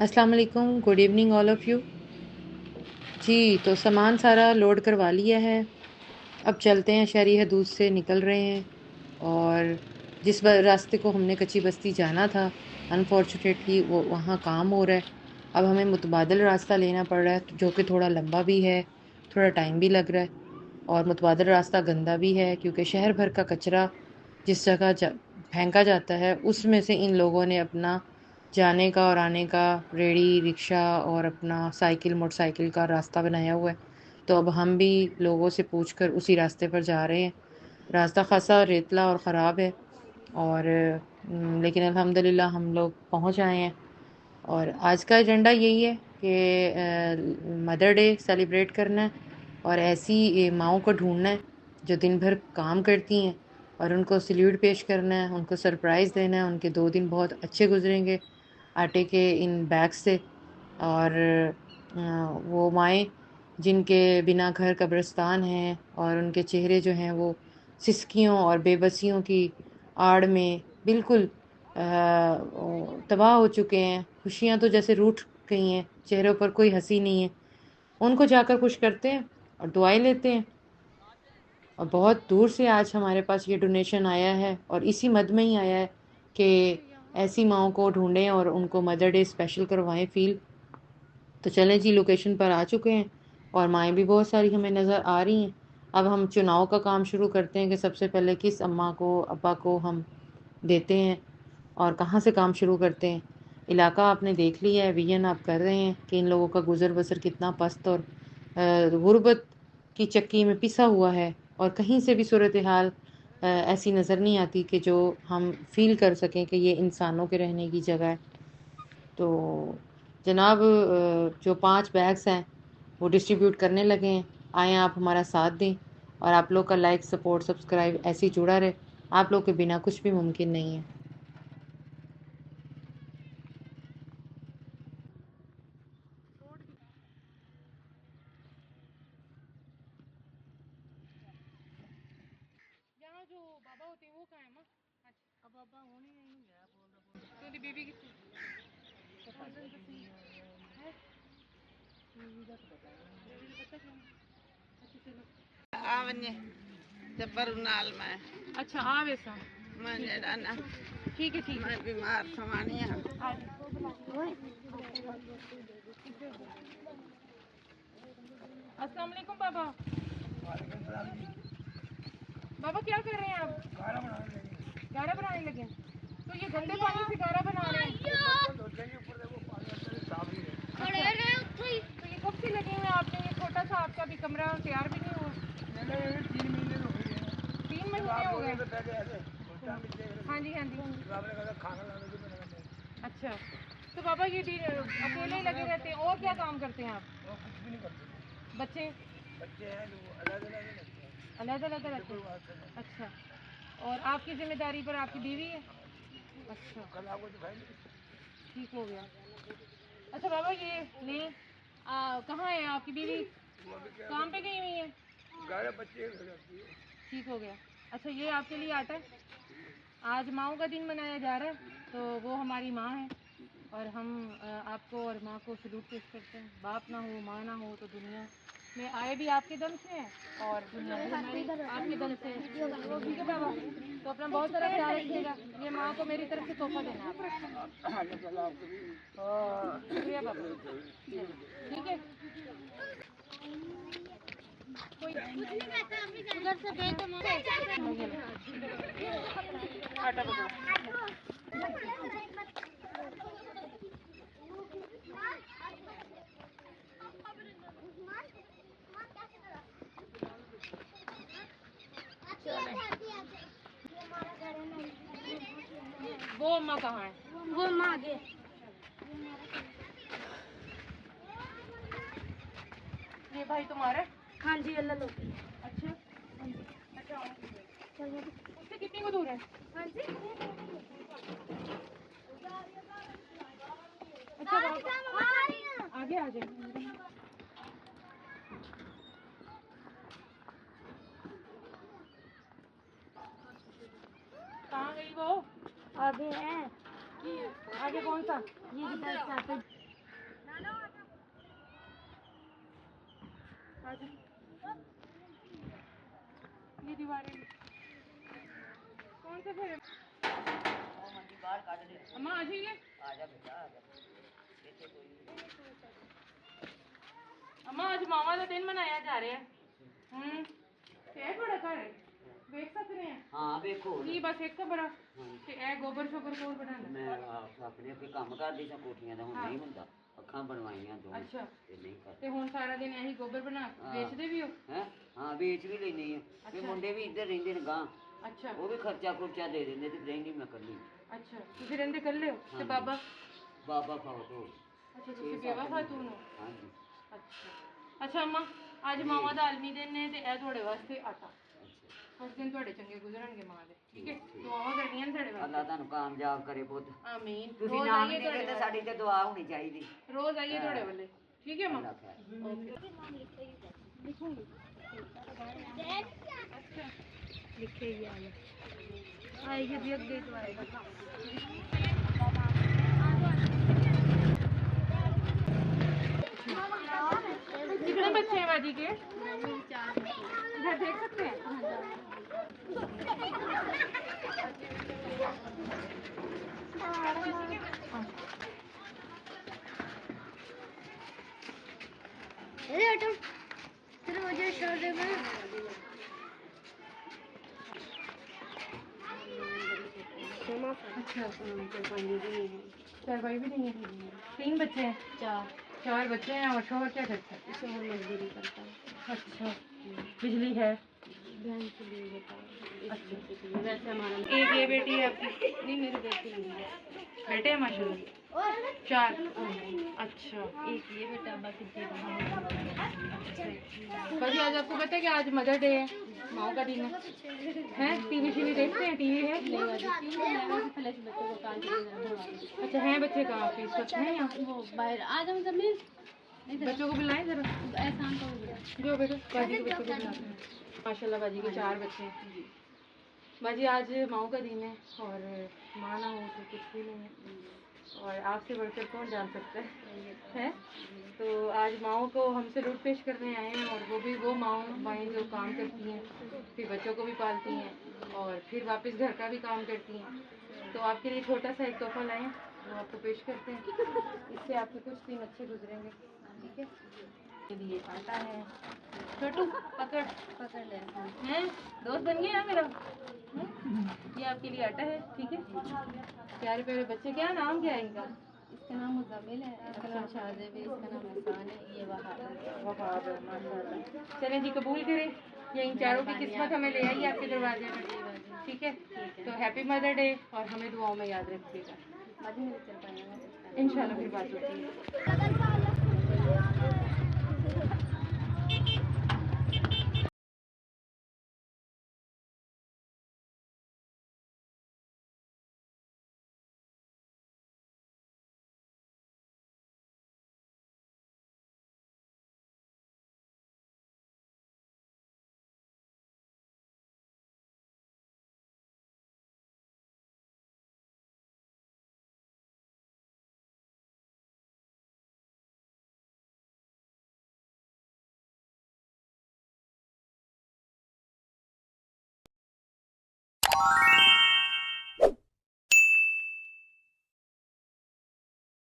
अस्सलाम वालेकुम, good evening all of you. जी, तो सामान सारा लोड करवा लिया है। अब चलते हैं, शहरी हदूद से निकल रहे हैं और जिस रास्ते को हमने कच्ची बस्ती जाना था, अनफॉर्चुनेटली वो वहाँ काम हो रहा है। अब हमें मुतबादल रास्ता लेना पड़ रहा है, जो कि थोड़ा लंबा भी है, थोड़ा टाइम भी लग रहा है और मुतबादल रास्ता गंदा भी है क्योंकि शहर भर का कचरा जिस जगह फेंका जाता है, उसमें से इन लोगों ने अपना जाने का और आने का रेड़ी, रिक्शा और अपना साइकिल, मोटरसाइकिल का रास्ता बनाया हुआ है। तो अब हम भी लोगों से पूछकर उसी रास्ते पर जा रहे हैं। रास्ता खासा रेतला और ख़राब है और लेकिन अल्हम्दुलिल्लाह हम लोग पहुँच आए हैं और आज का एजेंडा यही है कि मदर डे सेलिब्रेट करना है और ऐसी माँओं को ढूँढना है जो दिन भर काम करती हैं और उनको सैल्यूट पेश करना है, उनको सरप्राइज़ देना है। उनके 2 दिन बहुत अच्छे गुज़रेंगे आटे के इन बैग्स से और वो माएँ जिनके बिना घर कब्रिस्तान हैं और उनके चेहरे जो हैं वो सिसकियों और बेबसियों की आड़ में बिल्कुल तबाह हो चुके हैं। खुशियाँ तो जैसे रूठ गई हैं, चेहरों पर कोई हँसी नहीं है। उनको जाकर खुश करते हैं और दुआएँ लेते हैं। और बहुत दूर से आज हमारे पास ये डोनेशन आया है और इसी मद में ही आया है कि ऐसी माँओं को ढूँढें और उनको मदर डे स्पेशल करवाएँ फ़ील। तो चलें जी, लोकेशन पर आ चुके हैं और माएँ भी बहुत सारी हमें नज़र आ रही हैं। अब हम चुनाव का काम शुरू करते हैं कि सबसे पहले किस अम्मा को, अब्बा को हम देते हैं और कहाँ से काम शुरू करते हैं। इलाका आपने देख लिया है, विज़न आप कर रहे हैं कि इन लोगों का गुज़र-बसर कितना पस्त और गुर्बत की चक्की में पिसा हुआ है और कहीं से भी सूरत-ए-हाल ऐसी नज़र नहीं आती कि जो हम फ़ील कर सकें कि ये इंसानों के रहने की जगह है। तो जनाब जो 5 बैग्स हैं, वो डिस्ट्रीब्यूट करने लगे हैं। आएँ आप हमारा साथ दें और आप लोग का लाइक, सपोर्ट, सब्सक्राइब ऐसे ही जुड़ा रहे। आप लोग के बिना कुछ भी मुमकिन नहीं है। यहाँ जो बाबा होते हैं वो कहाँ है माँ? अच्छा, अब बाबा होने ही नहीं है तो उनकी बीबी कितनी है? बीबी का तो पता क्यों नहीं? अच्छा चलो आवन्य जब्बर नाल मैं अच्छा आ वैसा मैं जेड़ा ना ठीक है ठीक है मैं बीमार समानिया आ जाओ। अस्सलाम वालेकुम बाबा। बाबा क्या कर रहे हैं आप? गाढ़ा बनाने लगे। तो ये गंदे पानी से गाढ़ा बना रहे हैं। तो ये कब से लगे हुए हैं आपने? ये छोटा सा आपका भी कमरा तैयार भी नहीं हुआ। 3 महीने हो गए। हाँ जी हाँ जी। अच्छा, तो बाबा ये भी अकेले ही लगे रहते हैं और क्या काम करते हैं आप? बच्चे अलग अलग रहते हैं। अच्छा, और आपकी जिम्मेदारी पर आपकी बीवी है? अच्छा, ठीक हो गया। अच्छा बाबा ये नहीं कहाँ है आपकी बीवी? काम पे गई हुई है। ठीक हो गया। अच्छा ये आपके लिए आटा है। आज माँओं का दिन मनाया जा रहा है तो वो हमारी माँ है और हम आपको और माँ को सलूट पेश करते हैं। बाप ना हो, माँ ना हो तो दुनिया में आए भी आपके दम से हैं और दुनिया भी हमारी आपके दम से है। ठीक है बाबा, तो अपना बहुत सारा ख्याल रखिएगा। ये माँ को मेरी तरफ से तोहफा देना है आपको। शुक्रिया बाबा। ठीक है, कोई उधर से दे तो आटा पकड़ो। वो अम्मा कहाँ है? वो अम्मा आगे। ये भाई तुम्हारा? हाँ जी अल्लाह लो। अच्छा अच्छा उससे कितनी को दूर है? हाँ जी अच्छा आगे आ जाए। कहाँ गई वो? आगे है। आगे कौन सा? ये इधर सा आज ये दीवारें कौन से फिर अम्मा आ जाइए। अम्मा आज मावा का दिन मनाया जा रहा है। है थोड़ा घर देख सकते हैं। हाँ देखो जी बस एक कमरा ते ए गोबर शोबर कोल बनाना। मैं अपने अपने काम करदी सां कोठियां दा हुण नहीं हुंदा अखां बनवाइयां दो अच्छा ते नहीं कर ते हुण सारा दिन यही गोबर बना बेचदे भी हो? हैं हाँ बेच भी लेनी है ते मुंडे भी इधर रहिंदे ने गां अच्छा वो भी खर्चा खुर्चा दे दिंदे ते रहिंदी मैं कल्ली। अच्छा तुसीं रहिंदे कल्ले हो ते बाबा? बाबा फाउट हो अच्छा तुसीं बेवा खातून हो? हाँ जी। अच्छा अच्छा अम्मा अज मावा दा आलमी दिन ने ते ए थोड़े वास्ते आटा उस दिन थोड़े चंगे गुजरनगे मां दे ठीक है दुआवां करनियां ने थोड़े वास्ते। अल्लाह ਤੁਹਾਨੂੰ ਕਾਮਯਾਬ ਕਰੇ ਪੁੱਤ आमीन ਤੁਸੀਂ रोज ਨਾਮ ਹੀ आइए ਨਹੀਂ थोड़े ਦਿੰਦੇ ਸਾਡੀ ਤੇ ਦੁਆ ਹੋਣੀ ਚਾਹੀਦੀ। रोज आइए थोड़े वाले ठीक है मां अल्लाह खैर। ओके लिखूंगी अच्छा लिखेगी आएगी भी अगे तो आएगा। कितने बच्चे हैं बाजी के? इधर देख सकते हैं। अरे हटो तेरे मुझे शोर में अच्छा चारपाई भी नहीं है। तीन बच्चे हैं? चार बच्चे हैं और शोहर क्या करता है? शोर मजदूरी करता है। अच्छा बिजली है? बहन के लिए देता है। अच्छा वैसे हमारा एक ये बेटी है आपकी? नहीं मेरी बेटी नहीं है। बेटे हैं माशाल्लाह चार? अच्छा एक ये बेटा बाकी तीन बाजी आज आपको पता है कि आज मदर डे है माओ का दिन है टीवी शीवी देखते हैं? टीवी है? फ्लैश बच्चों को कान के अच्छा हैं बच्चे कहाँ पे इस वक्त हैं यहाँ? वो बाहर आ जाओ जमीन बच्चों को बुलाएं जरा एहसान को भी बुला। जो बेटा बाजी के बच्चों को बुलाते हैं। माशाल्लाह बाजी के चार बच्चे हैं। बाजी आज माओ का दिन है और माँ ना हो तो कुछ भी नहीं है और आपसे बढ़कर कौन जान सकता है? तो आज माओ को हम सैल्यूट पेश करने आए हैं और वो भी वो माएँ जो काम करती हैं फिर बच्चों को भी पालती हैं और फिर वापस घर का भी काम करती हैं। तो आपके लिए छोटा सा एक तोहफा लाए हैं वो आपको पेश करते हैं। इससे आपके कुछ दिन अच्छे गुजरेंगे ठीक है। के लिए आटा है छोटू पकड़ ले हैं दोस्त बन गया मेरा ये आपके लिए आटा है ठीक है। प्यारे प्यारे बच्चे क्या नाम क्या है इनका? इसका नाम मुजम्मिल है, इसका नाम शाहजेब है, इसका नाम हसान है, ये वहाब है। माशाल्लाह चलें जी कबूल करें ये इन चारों की किस्मत हमें ले आई आपके दरवाजे पर ठीक है। तो हैप्पी मदर डे और हमें दुआओं में याद रखिएगा बाजी मेरे चल पाएंगे इंशाल्लाह फिर बात होती है।